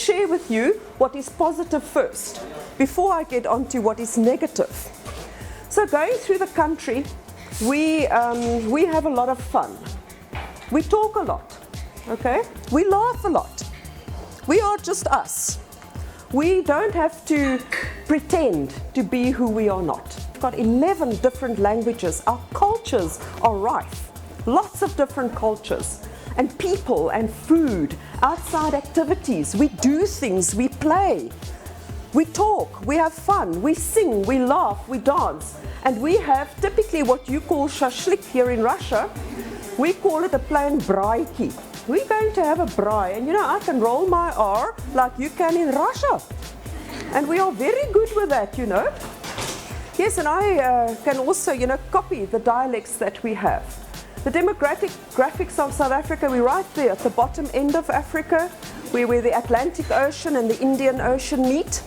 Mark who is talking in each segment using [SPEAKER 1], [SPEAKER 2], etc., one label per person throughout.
[SPEAKER 1] share with you what is positive first, before I get on to what is negative. So going through the country, we have a lot of fun. We talk a lot, okay? We laugh a lot. We are just us. We don't have to pretend to be who we are not. We've got 11 different languages. Our cultures are rife. Lots of different cultures. And people and food, outside activities. We do things, we play. We talk, we have fun, we sing, we laugh, we dance. And we have typically what you call shashlik here in Russia. We call it a plain braaitjie. We're going to have a braai, and you know, I can roll my R like you can in Russia. And we are very good with that, you know. Yes, and I can also, you know, copy the dialects that we have. The demographics of South Africa, we're right there at the bottom end of Africa, where the Atlantic Ocean and the Indian Ocean meet.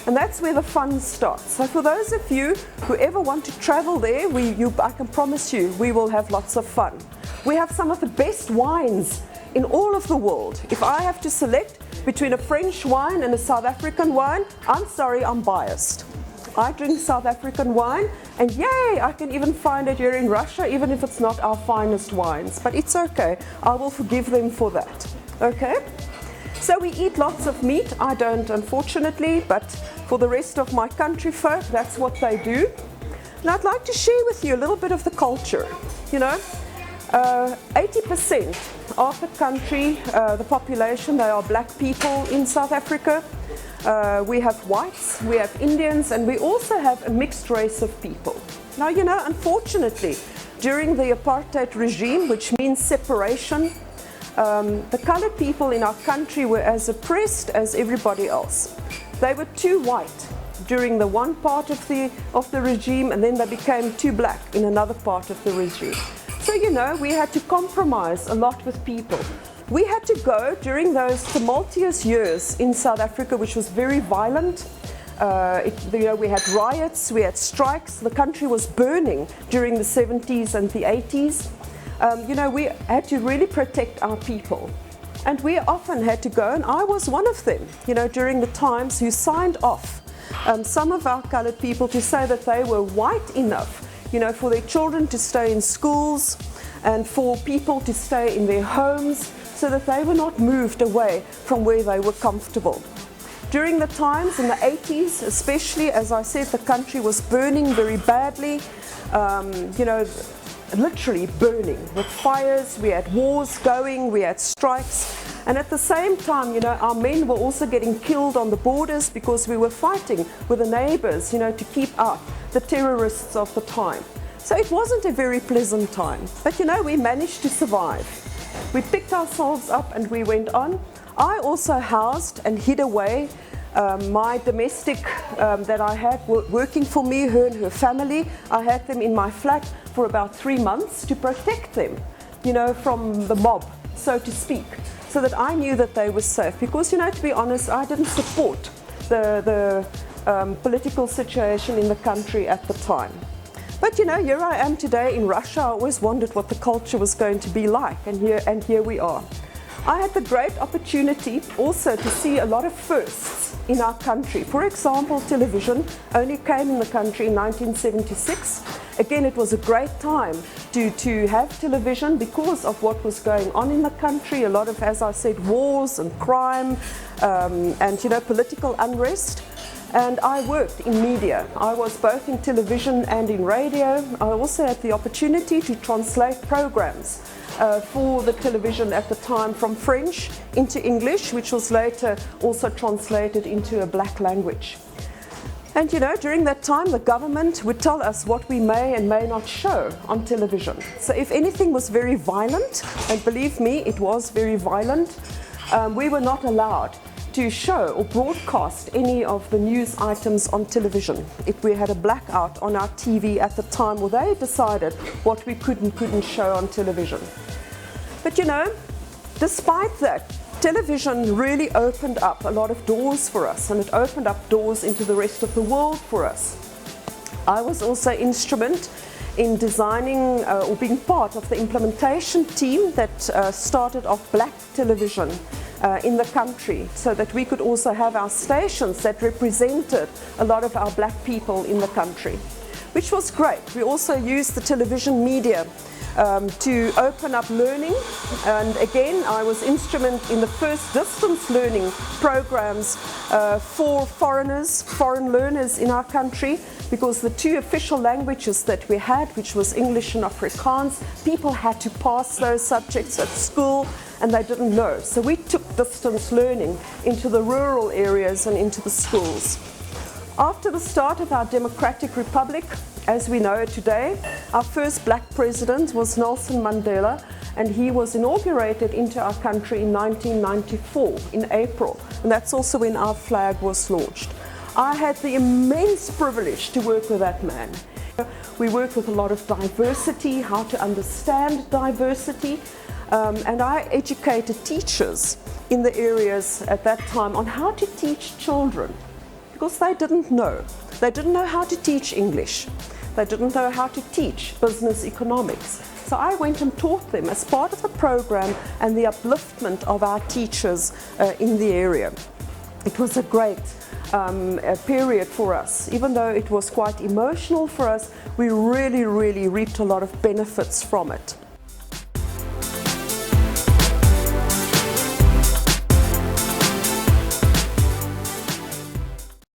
[SPEAKER 1] And that's where the fun starts. So for those of you who ever want to travel there, I can promise you, we will have lots of fun. We have some of the best wines in all of the world. If I have to select between a French wine and a South African wine, I'm sorry, I'm biased. I drink South African wine, and yay, I can even find it here in Russia, even if it's not our finest wines. But it's okay, I will forgive them for that, okay? So we eat lots of meat. I don't, unfortunately, but for the rest of my country folk, that's what they do. And I'd like to share with you a little bit of the culture. You know, 80% of the country, the population, they are black people in South Africa. We have whites, we have Indians, and we also have a mixed race of people. Now, you know, unfortunately, during the apartheid regime, which means separation, the colored people in our country were as oppressed as everybody else. They were too white during the one part of the regime, and then they became too black in another part of the regime. So, you know, we had to compromise a lot with people. We had to go during those tumultuous years in South Africa, which was very violent. You know, we had riots, we had strikes. The country was burning during the 70s and the 80s. You know, we had to really protect our people. And we often had to go, and I was one of them, you know, during the times who signed off some of our colored people to say that they were white enough, you know, for their children to stay in schools and for people to stay in their homes so that they were not moved away from where they were comfortable. During the times in the 80s, especially, as I said, the country was burning very badly, you know, literally burning with fires. We had wars going, we had strikes, and at the same time, you know, our men were also getting killed on the borders because we were fighting with the neighbors, you know, to keep out the terrorists of the time. So it wasn't a very pleasant time, but you know, we managed to survive. We picked ourselves up and we went on. I also housed and hid away my domestic that I had working for me, her and her family. I had them in my flat for about 3 months to protect them, you know, from the mob, so to speak, so that I knew that they were safe. Because, you know, to be honest, I didn't support the political situation in the country at the time. But, you know, here I am today in Russia. I always wondered what the culture was going to be like, and here we are. I had the great opportunity also to see a lot of firsts in our country. For example, television only came in the country in 1976. Again, it was a great time to have television because of what was going on in the country. A lot of, as I said, wars and crime and, you know, political unrest. And I worked in media. I was both in television and in radio. I also had the opportunity to translate programs for the television at the time from French into English, which was later also translated into a black language. And you know, during that time, the government would tell us what we may and may not show on television. So if anything was very violent, and believe me, it was very violent, we were not allowed to show or broadcast any of the news items on television. If we had a blackout on our TV at the time, well, they decided what we could and couldn't show on television. But you know, despite that, television really opened up a lot of doors for us, and it opened up doors into the rest of the world for us. I was also instrumental in designing or being part of the implementation team that started off black television in the country, so that we could also have our stations that represented a lot of our black people in the country, which was great. We also used the television media to open up learning, and again I was instrumental in the first distance learning programs for foreigners, foreign learners in our country, because the two official languages that we had, which was English and Afrikaans, people had to pass those subjects at school and they didn't know. So we took distance learning into the rural areas and into the schools. After the start of our democratic republic, as we know it today, our first black president was Nelson Mandela, and he was inaugurated into our country in 1994, in April, and that's also when our flag was launched. I had the immense privilege to work with that man. We worked with a lot of diversity, how to understand diversity, and I educated teachers in the areas at that time on how to teach children, because they didn't know. They didn't know how to teach English. They didn't know how to teach business economics. So I went and taught them as part of the program and the upliftment of our teachers in the area. It was a great period for us. Even though it was quite emotional for us, we really reaped a lot of benefits from it.